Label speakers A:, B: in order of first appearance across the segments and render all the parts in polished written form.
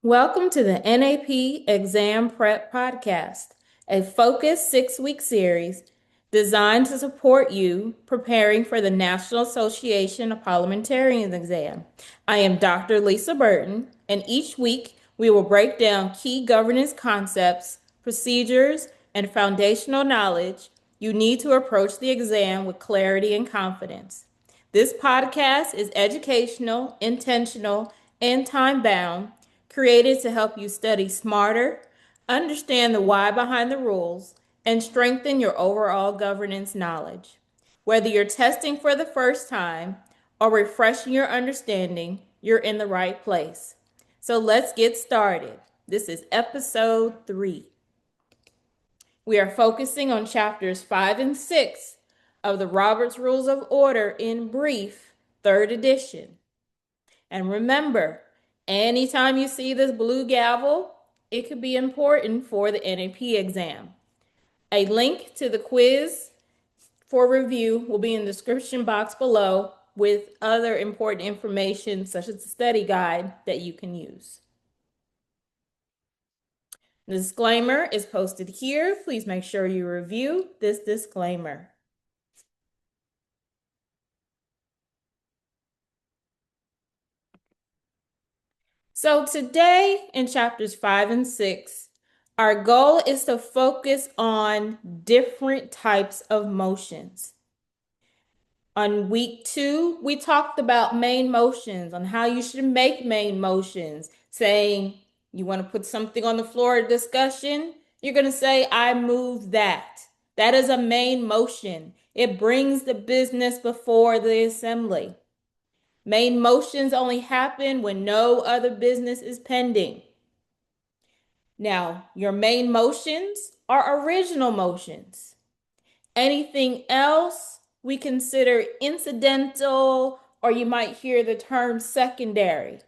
A: Welcome to the NAP Exam Prep Podcast, a focused 6-week series designed to support you preparing for the National Association of Parliamentarians exam. I am Dr. Lisa Burton, and each week we will break down key governance concepts, procedures, and foundational knowledge you need to approach the exam with clarity and confidence. This podcast is educational, intentional, and time-bound, created to help you study smarter, understand the why behind the rules, and strengthen your overall governance knowledge. Whether you're testing for the first time or refreshing your understanding, you're in the right place. So let's get started. This is episode 3. We are focusing on chapters 5 and 6 of the Robert's Rules of Order in brief, 3rd edition. And remember, anytime you see this blue gavel, it could be important for the NAP exam. A link to the quiz for review will be in the description box below with other important information such as the study guide that you can use. The disclaimer is posted here. Please make sure you review this disclaimer. So today in chapters 5 and 6, our goal is to focus on different types of motions. On week 2, we talked about main motions, on how you should make main motions, saying you want to put something on the floor of discussion, you're going to say, I move that. That is a main motion. It brings the business before the assembly. Main motions only happen when no other business is pending. Now, your main motions are original motions. Anything else we consider incidental, or you might hear the term secondary.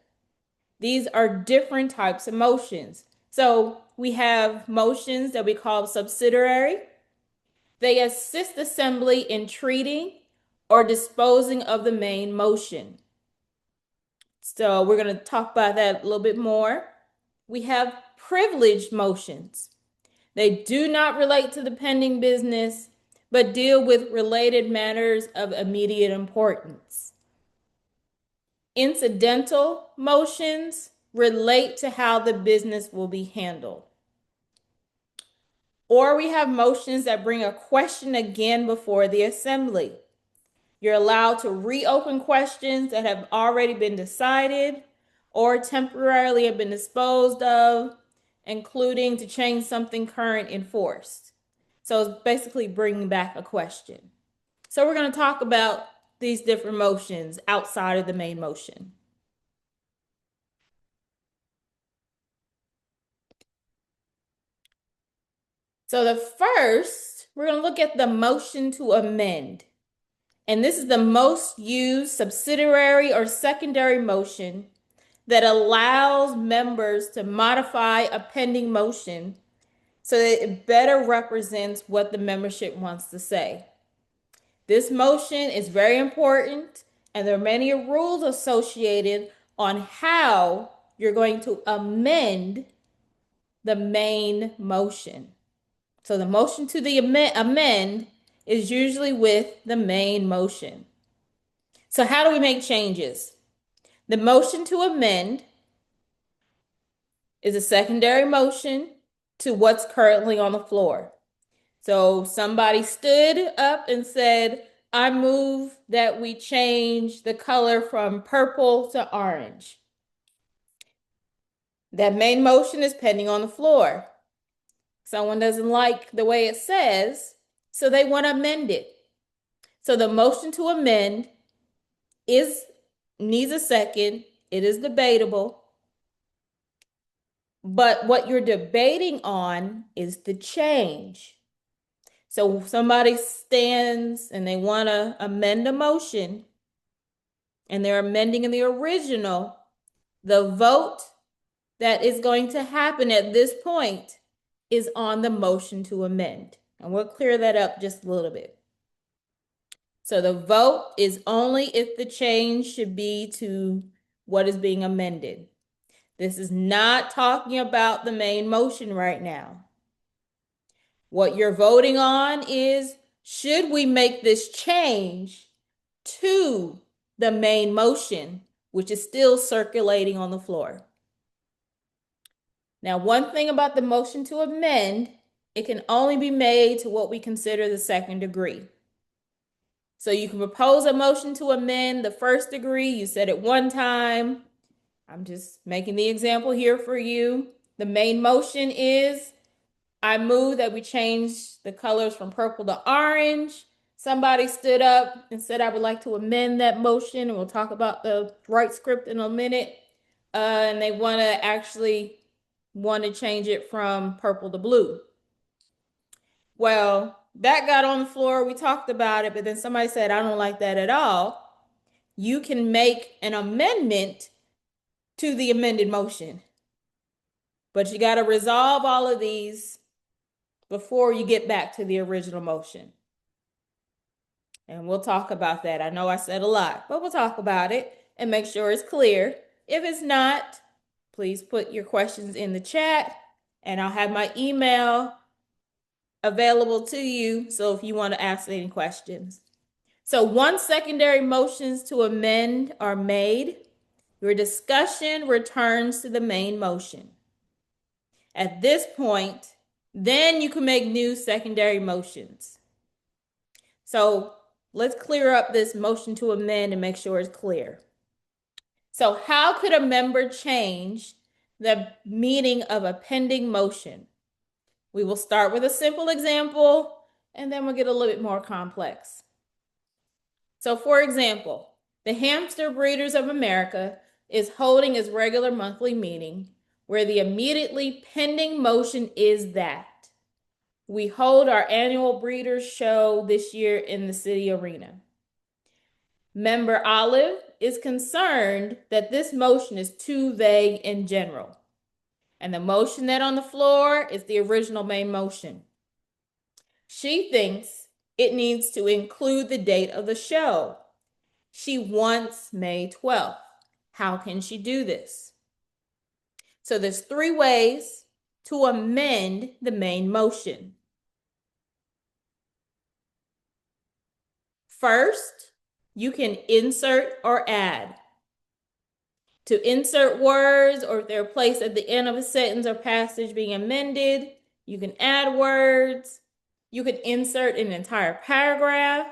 A: These are different types of motions. So we have motions that we call subsidiary. They assist assembly in treating or disposing of the main motion. So we're going to talk about that a little bit more. We have privileged motions. They do not relate to the pending business, but deal with related matters of immediate importance. Incidental motions relate to how the business will be handled. Or we have motions that bring a question again before the assembly. You're allowed to reopen questions that have already been decided or temporarily have been disposed of, including to change something current in force. So it's basically bringing back a question. So we're going to talk about these different motions outside of the main motion. So the first, we're going to look at the motion to amend. And this is the most used subsidiary or secondary motion that allows members to modify a pending motion so that it better represents what the membership wants to say. This motion is very important, and there are many rules associated on how you're going to amend the main motion. So the motion to the amend is usually with the main motion. So how do we make changes? The motion to amend is a secondary motion to what's currently on the floor. So somebody stood up and said, I move that we change the color from purple to orange. That main motion is pending on the floor. Someone doesn't like the way it says, so they want to amend it. So the motion to amend needs a second. It is debatable. But what you're debating on is the change. So somebody stands and they want to amend a motion and they're amending in the original, the vote that is going to happen at this point is on the motion to amend. And we'll clear that up just a little bit. So the vote is only if the change should be to what is being amended. This is not talking about the main motion right now. What you're voting on is, should we make this change to the main motion, which is still circulating on the floor? Now, one thing about the motion to amend, it can only be made to what we consider the second degree. So you can propose a motion to amend the first degree. You said it one time. I'm just making the example here for you. The main motion is, I move that we change the colors from purple to orange. Somebody stood up and said, I would like to amend that motion, and we'll talk about the right script in a minute. And they want to change it from purple to blue. Well, that got on the floor. We talked about it, but then somebody said, I don't like that at all. You can make an amendment to the amended motion, but you got to resolve all of these before you get back to the original motion. And we'll talk about that. I know I said a lot, but we'll talk about it and make sure it's clear. If it's not, please put your questions in the chat, and I'll have my email available to you, so if you want to ask any questions. So once secondary motions to amend are made, your discussion returns to the main motion. At this point, then you can make new secondary motions. So let's clear up this motion to amend and make sure it's clear. So how could a member change the meaning of a pending motion? We will start with a simple example, and then we'll get a little bit more complex. So for example, the Hamster Breeders of America is holding its regular monthly meeting, where the immediately pending motion is that we hold our annual breeders show this year in the city arena. Member Olive is concerned that this motion is too vague in general, and the motion that on the floor is the original main motion. She thinks it needs to include the date of the show. She wants May 12th. How can she do this? So there's 3 ways to amend the main motion. First, you can insert or add. To insert words, or if they're placed at the end of a sentence or passage being amended, you can add words. You can insert an entire paragraph,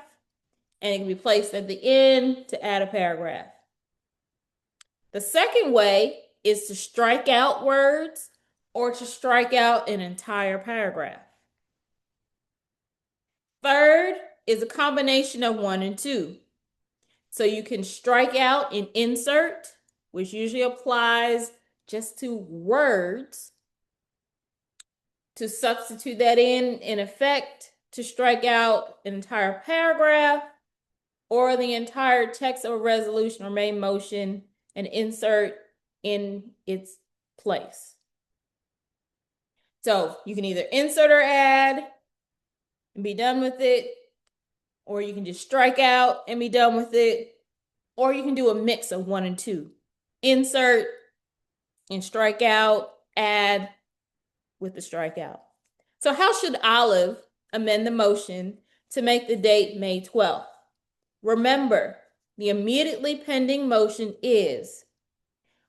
A: and it can be placed at the end to add a paragraph. The second way is to strike out words or to strike out an entire paragraph. Third is a combination of 1 and 2. So you can strike out an insert, which usually applies just to words, to substitute that in effect, to strike out an entire paragraph or the entire text of a resolution or main motion and insert in its place. So you can either insert or add and be done with it, or you can just strike out and be done with it, or you can do a mix of 1 and 2. Insert and strike out, add with the strikeout. So how should Olive amend the motion to make the date May 12th? Remember, the immediately pending motion is,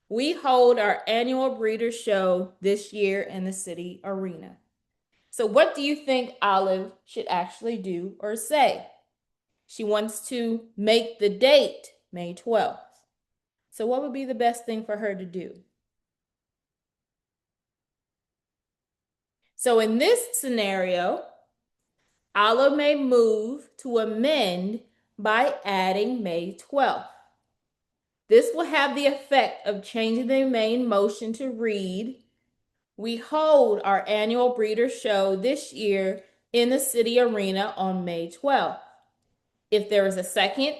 A: we hold our annual breeder show this year in the city arena. So what do you think Olive should actually do or say? She wants to make the date May 12th. So what would be the best thing for her to do? So in this scenario, Olive may move to amend by adding May 12th. This will have the effect of changing the main motion to read, we hold our annual breeder show this year in the city arena on May 12th. If there is a second,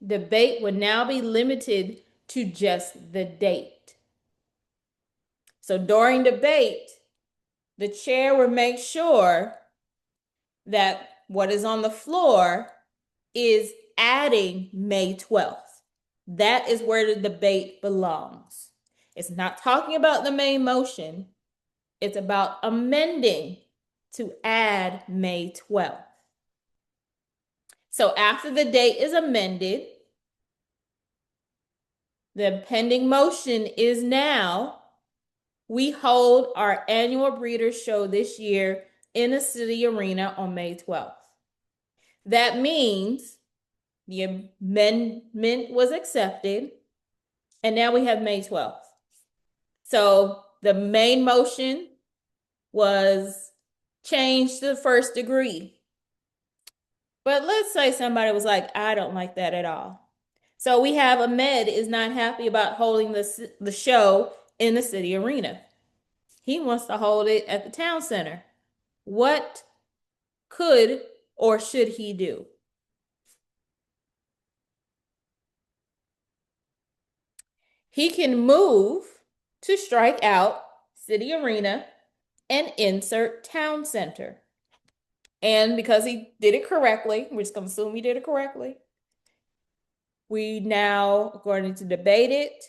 A: debate would now be limited to just the date. So during debate, the chair will make sure that what is on the floor is adding May 12th. That is where the debate belongs. It's not talking about the main motion. It's about amending to add May 12th. So after the date is amended, the pending motion is now, we hold our annual Breeders' Show this year in the city arena on May 12th. That means the amendment was accepted, and now we have May 12th. So the main motion was changed to the first degree. But let's say somebody was like, I don't like that at all. So we have Ahmed is not happy about holding the show in the city arena. He wants to hold it at the town center. What could or should he do? He can move to strike out city arena and insert town center. And because he did it correctly, we're just going to assume he did it correctly. We now are going to debate it.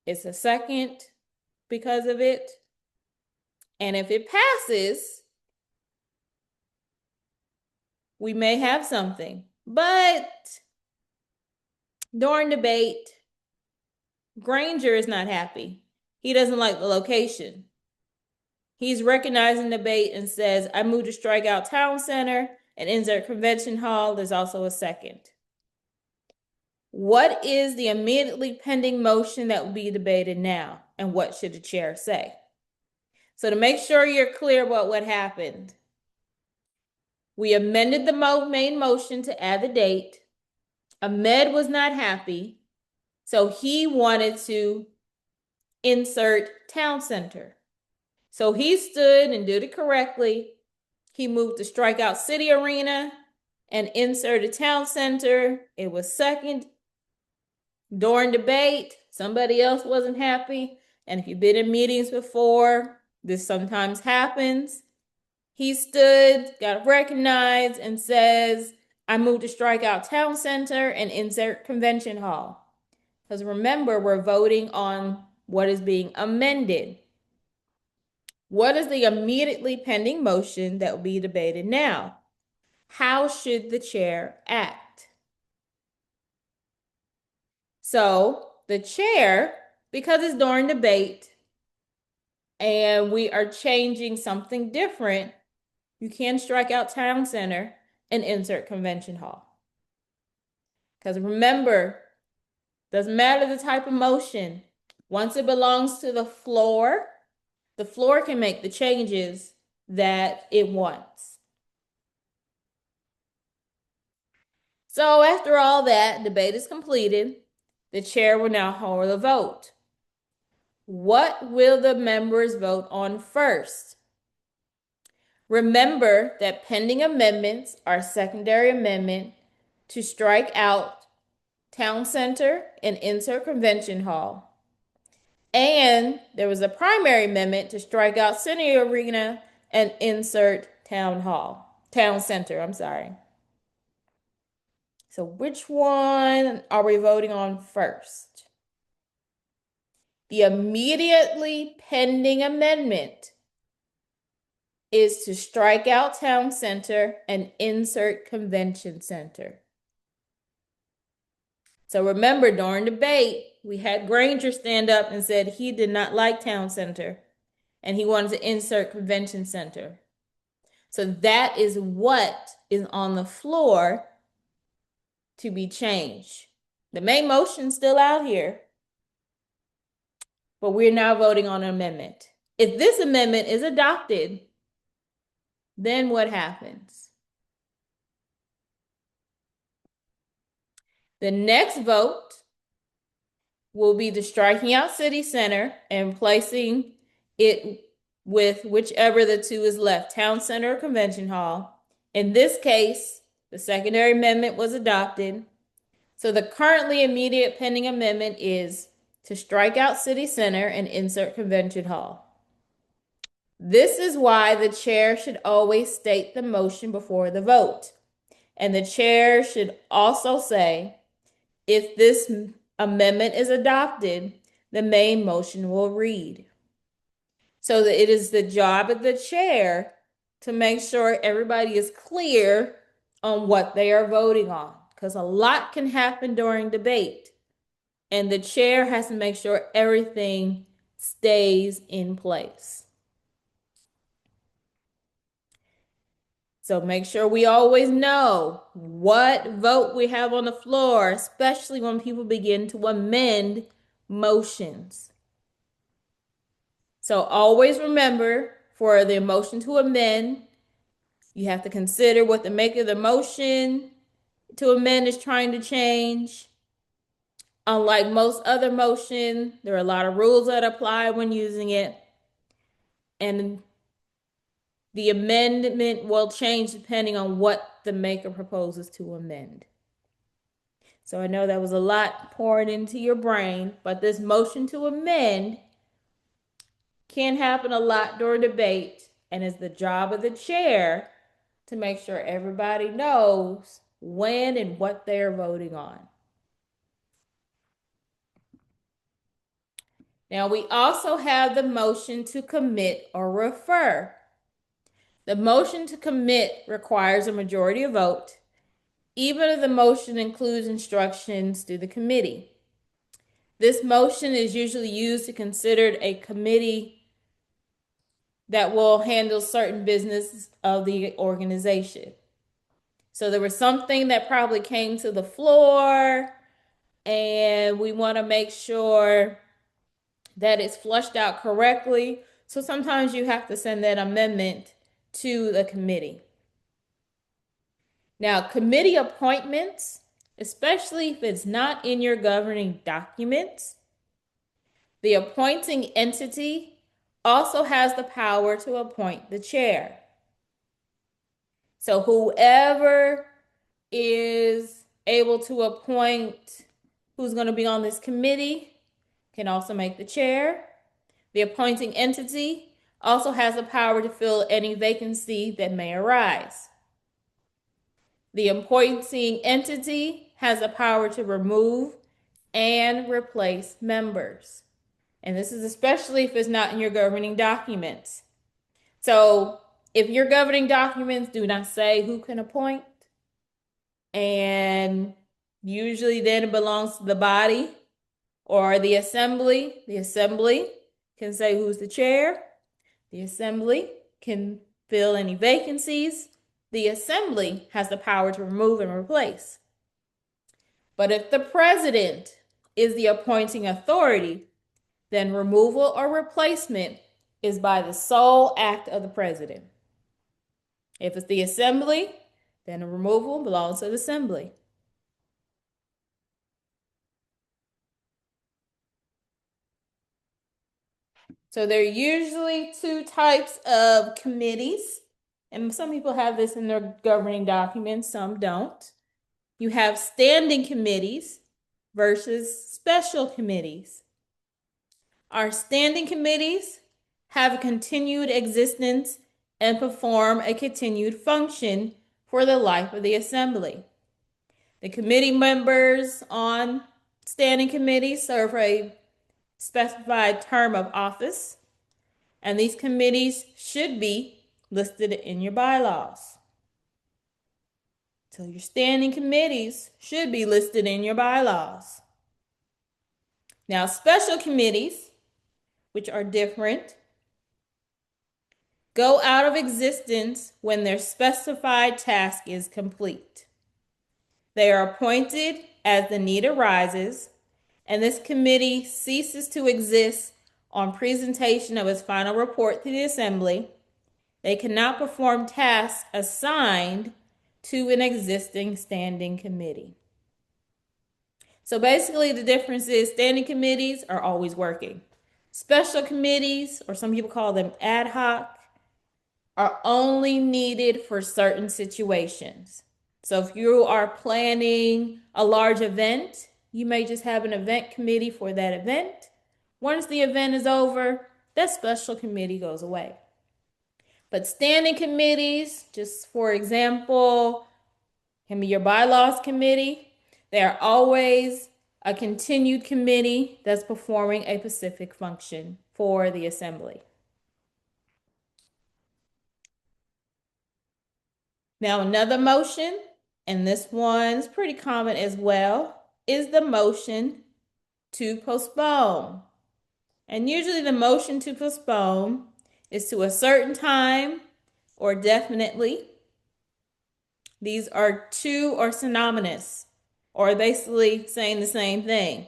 A: It's a second because of it. And if it passes, we may have something. But during debate, Granger is not happy. He doesn't like the location. He's recognizing debate and says, I move to strike out town center and insert convention hall. There's also a second. What is the immediately pending motion that will be debated now? And what should the chair say? So to make sure you're clear about what happened, we amended the main motion to add the date. Ahmed was not happy, so he wanted to insert town center. So he stood and did it correctly. He moved to strike out city arena and inserted town center. It was second. During debate, somebody else wasn't happy. And if you've been in meetings before, this sometimes happens. He stood, got recognized, and says, I move to strike out town center and insert convention hall. Because remember, we're voting on what is being amended. What is the immediately pending motion that will be debated now? How should the chair act? So the chair, because it's during debate and we are changing something different, you can strike out town center and insert convention hall. Because remember, doesn't matter the type of motion. Once it belongs to the floor can make the changes that it wants. So after all that, debate is completed. The chair will now hold a vote. What will the members vote on first? Remember that pending amendments are secondary amendment to strike out town center and insert convention hall. And there was a primary amendment to strike out city arena and insert town center, I'm sorry. So which one are we voting on first? The immediately pending amendment is to strike out town center and insert convention center. So remember, during debate, we had Granger stand up and said he did not like town center and he wanted to insert convention center. So that is what is on the floor to be changed. The main motion's still out here, but we're now voting on an amendment. If this amendment is adopted, then what happens? The next vote will be the striking out city center and placing it with whichever the two is left, town center or convention hall. In this case, the secondary amendment was adopted. So the currently immediate pending amendment is to strike out city center and insert convention hall. This is why the chair should always state the motion before the vote. And the chair should also say, if this amendment is adopted, the main motion will read. So that it is the job of the chair to make sure everybody is clear on what they are voting on, because a lot can happen during debate, and the chair has to make sure everything stays in place. So make sure we always know what vote we have on the floor, especially when people begin to amend motions. So always remember, for the motion to amend, you have to consider what the maker of the motion to amend is trying to change. Unlike most other motions, there are a lot of rules that apply when using it, and the amendment will change depending on what the maker proposes to amend. So I know that was a lot poured into your brain, but this motion to amend can happen a lot during debate, and it's the job of the chair to make sure everybody knows when and what they're voting on. Now, we also have the motion to commit or refer. The motion to commit requires a majority of vote, even if the motion includes instructions to the committee. This motion is usually used to consider a committee that will handle certain business of the organization. So there was something that probably came to the floor, and we want to make sure that it's flushed out correctly. So sometimes you have to send that amendment to the committee. Now, committee appointments, especially if it's not in your governing documents, the appointing entity also has the power to appoint the chair. So whoever is able to appoint who's going to be on this committee can also make the chair. The appointing entity also has the power to fill any vacancy that may arise. The appointing entity has the power to remove and replace members. And this is especially if it's not in your governing documents. So if your governing documents do not say who can appoint, and usually then it belongs to the body or the assembly can say who's the chair. The assembly can fill any vacancies. The assembly has the power to remove and replace. But if the president is the appointing authority, then removal or replacement is by the sole act of the president. If it's the assembly, then the removal belongs to the assembly. So there are usually two types of committees, and some people have this in their governing documents, some don't. You have standing committees versus special committees. Our standing committees have a continued existence and perform a continued function for the life of the assembly. The committee members on standing committees serve a specified term of office, and these committees should be listed in your bylaws. So your standing committees should be listed in your bylaws. Now, special committees, which are different, go out of existence when their specified task is complete. They are appointed as the need arises, and this committee ceases to exist on presentation of its final report to the assembly. They cannot perform tasks assigned to an existing standing committee. So basically the difference is standing committees are always working. Special committees, or some people call them ad hoc, are only needed for certain situations. So if you are planning a large event, you may just have an event committee for that event. Once the event is over, that special committee goes away. But standing committees, just for example, can be your bylaws committee. They are always a continued committee that's performing a specific function for the assembly. Now, another motion, and this one's pretty common as well, is the motion to postpone. And usually the motion to postpone is to a certain time or definitely. These are two or synonymous, or basically saying the same thing.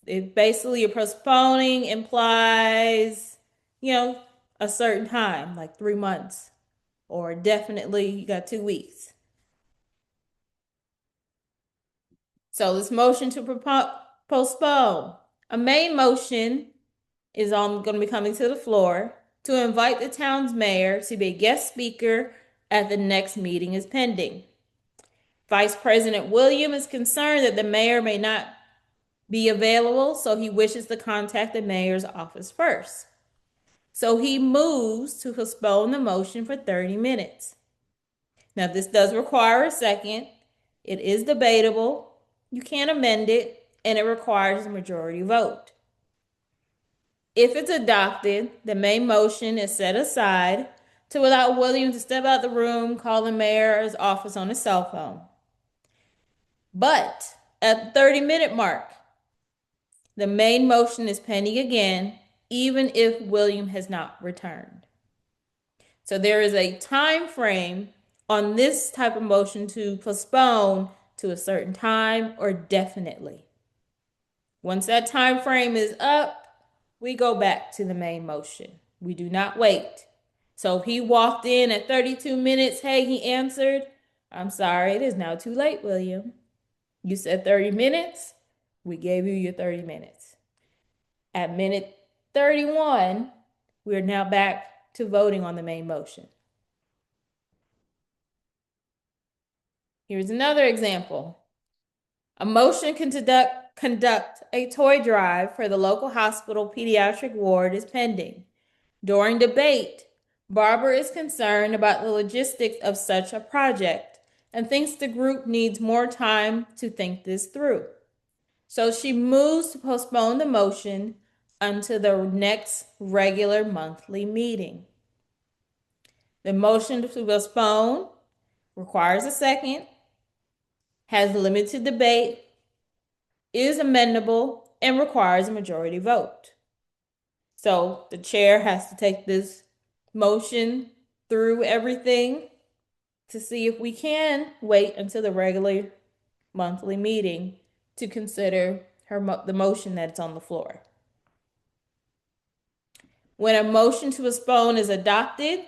A: It basically, you're postponing implies, a certain time, like 3 months, or definitely you got 2 weeks. So this motion to postpone. A main motion is going to be coming to the floor to invite the town's mayor to be a guest speaker at the next meeting is pending. Vice President William is concerned that the mayor may not be available, so he wishes to contact the mayor's office first. So he moves to postpone the motion for 30 minutes. Now, this does require a second. It is debatable. You can't amend it, and it requires a majority vote. If it's adopted, the main motion is set aside to allow William to step out the room, call the mayor's office on his cell phone. But at the 30-minute mark, the main motion is pending again, even if William has not returned. So there is a time frame on this type of motion to postpone to a certain time or definitely. Once that time frame is up, we go back to the main motion. We do not wait. So if he walked in at 32 minutes, hey, he answered, I'm sorry, it is now too late, William. You said 30 minutes, we gave you your 30 minutes. At minute 31, we are now back to voting on the main motion. Here's another example. A motion can conduct a toy drive for the local hospital pediatric ward is pending. During debate, Barbara is concerned about the logistics of such a project and thinks the group needs more time to think this through. So she moves to postpone the motion until the next regular monthly meeting. The motion to postpone requires a second, has limited debate, is amendable, and requires a majority vote. So the chair has to take this motion through everything to see if we can wait until the regular monthly meeting to consider the motion that's on the floor. When a motion to postpone is adopted,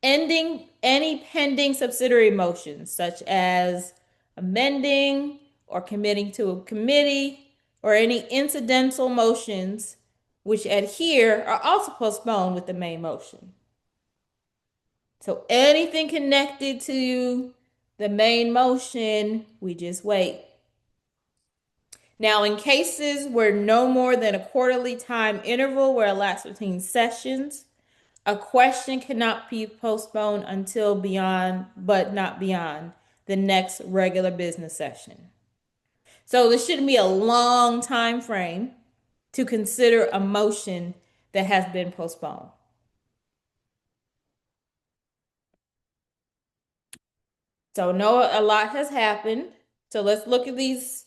A: ending any pending subsidiary motions, such as amending or committing to a committee, or any incidental motions which adhere, are also postponed with the main motion. So anything connected to the main motion, we just wait. Now, in cases where no more than a quarterly time interval were elapsed between sessions, a question cannot be postponed until but not beyond, the next regular business session. So there shouldn't be a long time frame to consider a motion that has been postponed. So a lot has happened. So let's look at these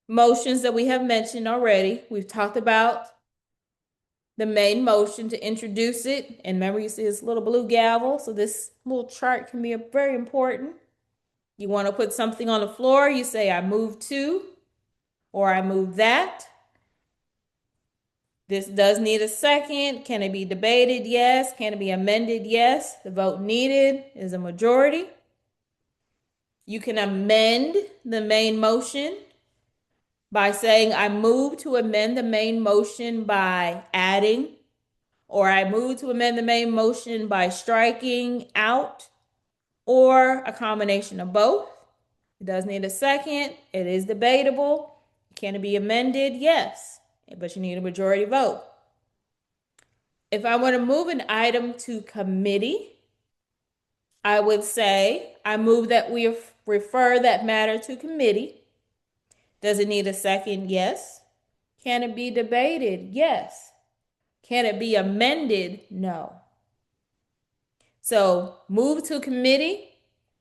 A: motions that we have mentioned already. We've talked about the main motion to introduce it. And remember, you see this little blue gavel. So this little chart can be very important. You want to put something on the floor, you say, I move to, or I move that. This does need a second. Can it be debated? Yes. Can it be amended? Yes. The vote needed is a majority. You can amend the main motion by saying, I move to amend the main motion by adding, or I move to amend the main motion by striking out, or a combination of both. It does need a second. It is debatable. Can it be amended? Yes, but you need a majority vote. If I want to move an item to committee, I would say, I move that we refer that matter to committee. Does it need a second? Yes. Can it be debated? Yes. Can it be amended? No. So move to committee.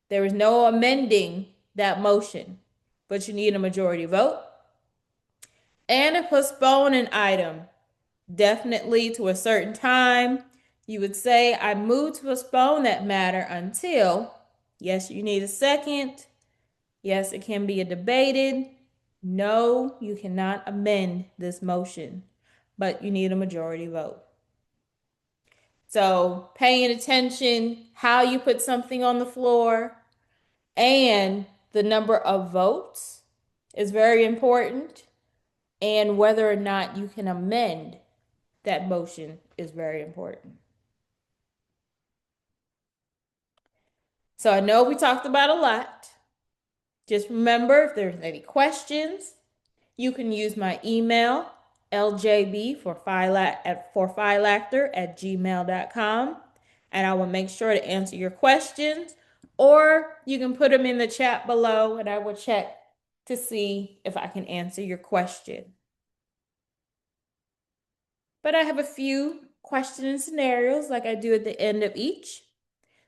A: There is no amending that motion, but you need a majority vote. And to postpone an item, definitely to a certain time. You would say, I move to postpone that matter until, yes, you need a second. Yes, it can be debated. No, you cannot amend this motion, but you need a majority vote. So paying attention how you put something on the floor and the number of votes is very important, and whether or not you can amend that motion is very important. So I know we talked about a lot. Just remember, if there's any questions, you can use my email, ljb for phylacter@gmail.com, and I will make sure to answer your questions, or you can put them in the chat below and I will check to see if I can answer your question. But I have a few question and scenarios like I do at the end of each.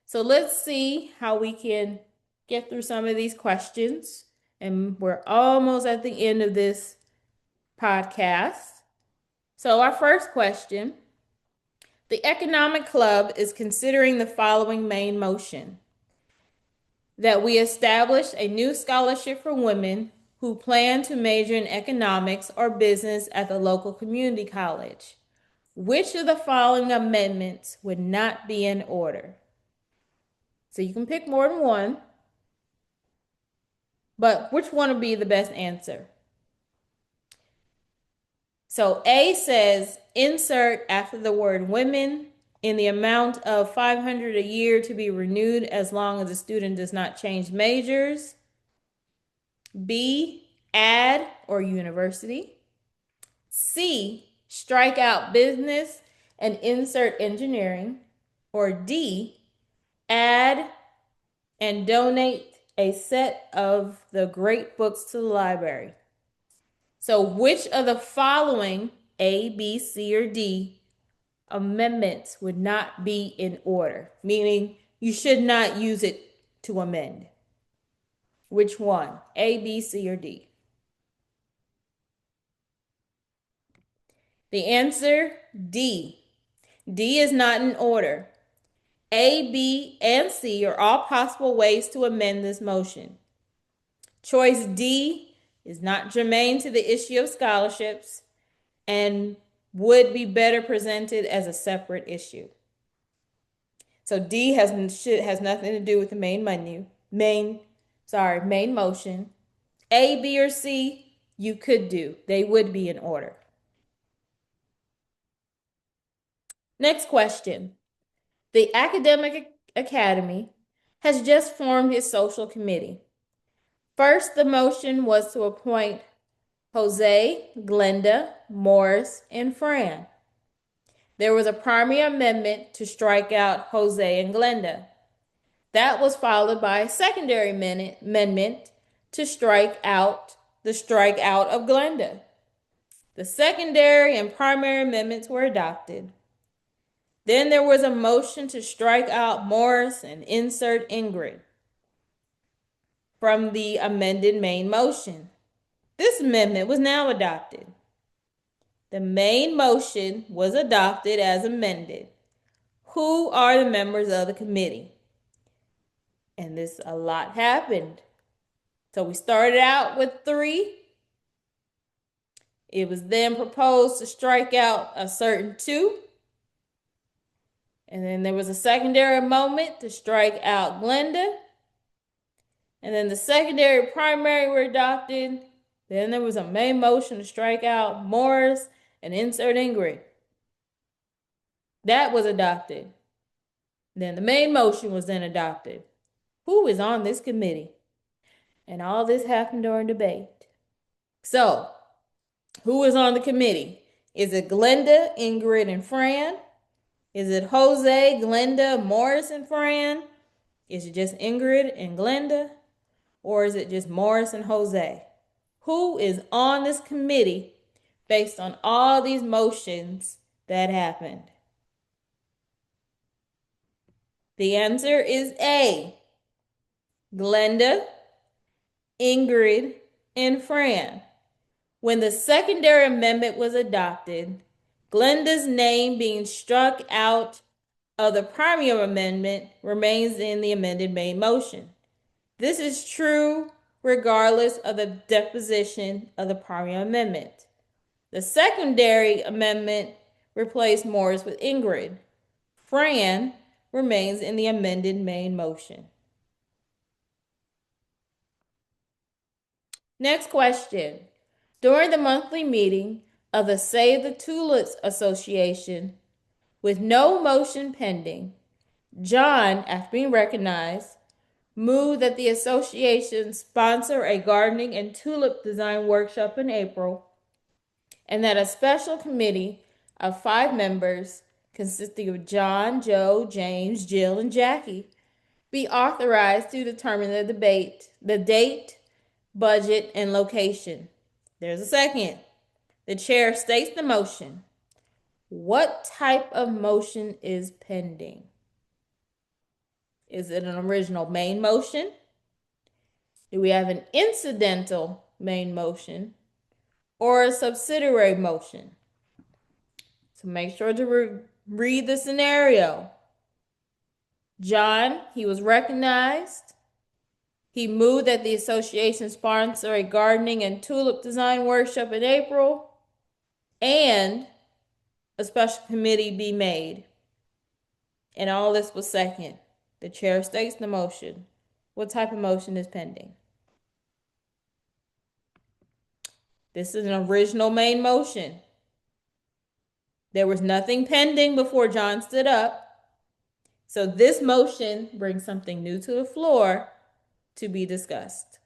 A: So let's see how we can get through some of these questions. And we're almost at the end of this podcast. So our first question, the Economic Club is considering the following main motion: that we establish a new scholarship for women who plan to major in economics or business at the local community college. Which of the following amendments would not be in order? So you can pick more than one, but which one would be the best answer? So A says insert after the word women in the amount of $500 a year to be renewed as long as the student does not change majors. B, add or university. C, strike out business and insert engineering. Or D, add and donate a set of the great books to the library. So which of the following A, B, C, or D amendments would not be in order? Meaning you should not use it to amend. Which one? A, B, C, or D? The answer, D. D is not in order. A, B, and C are all possible ways to amend this motion. Choice D is not germane to the issue of scholarships and would be better presented as a separate issue. So D has nothing to do with the main motion. A, B, or C, you could do. They would be in order. Next question. The Academic Academy has just formed its social committee. First, the motion was to appoint Jose, Glenda, Morris, and Fran. There was a primary amendment to strike out Jose and Glenda. That was followed by a secondary amendment to strike out of Glenda. The secondary and primary amendments were adopted. Then there was a motion to strike out Morris and insert Ingrid from the amended main motion. This amendment was now adopted. The main motion was adopted as amended. Who are the members of the committee? And a lot happened. So we started out with 3. It was then proposed to strike out a certain 2. And then there was a secondary amendment to strike out Glenda. And then the secondary primary were adopted. Then there was a main motion to strike out Morris and insert Ingrid. That was adopted. Then the main motion was then adopted. Who is on this committee? And all this happened during debate. So, who is on the committee? Is it Glenda, Ingrid, and Fran? Is it Jose, Glenda, Morris, and Fran? Is it just Ingrid and Glenda? Or is it just Morris and Jose? Who is on this committee based on all these motions that happened? The answer is A, Glenda, Ingrid, and Fran. When the secondary amendment was adopted, Glenda's name being struck out of the primary amendment remains in the amended main motion. This is true regardless of the deposition of the primary amendment. The secondary amendment replaced Morris with Ingrid. Fran remains in the amended main motion. Next question. During the monthly meeting of the Save the Tulips Association, with no motion pending, John, after being recognized, moved that the association sponsor a gardening and tulip design workshop in April, and that a special committee of 5 members, consisting of John, Joe, James, Jill, and Jackie, be authorized to determine the date, budget, and location. There's a second. The chair states the motion. What type of motion is pending? Is it an original main motion? Do we have an incidental main motion or a subsidiary motion? So make sure to read the scenario. John, he was recognized. He moved that the association sponsor a gardening and tulip design workshop in April, and a special committee be made. And all this was second. The chair states the motion. What type of motion is pending? This is an original main motion. There was nothing pending before John stood up. So this motion brings something new to the floor to be discussed.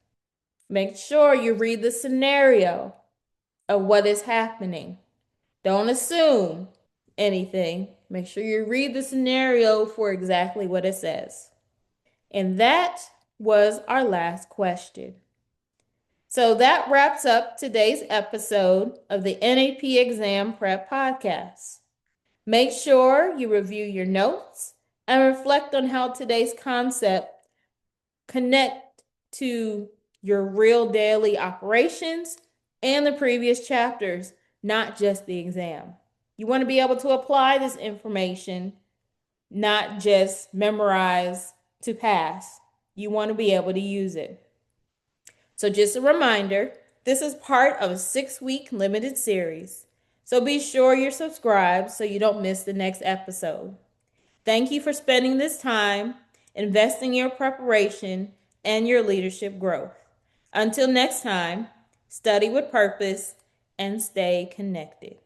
A: Make sure you read the scenario of what is happening. Don't assume anything. Make sure you read the scenario for exactly what it says. And that was our last question. So that wraps up today's episode of the NAP Exam Prep Podcast. Make sure you review your notes and reflect on how today's concept connect to your real daily operations and the previous chapters, not just the exam. You want to be able to apply this information, not just memorize to pass. You want to be able to use it. So just a reminder, this is part of a 6-week limited series. So be sure you're subscribed so you don't miss the next episode. Thank you for spending this time investing in your preparation and your leadership growth. Until next time, study with purpose and stay connected.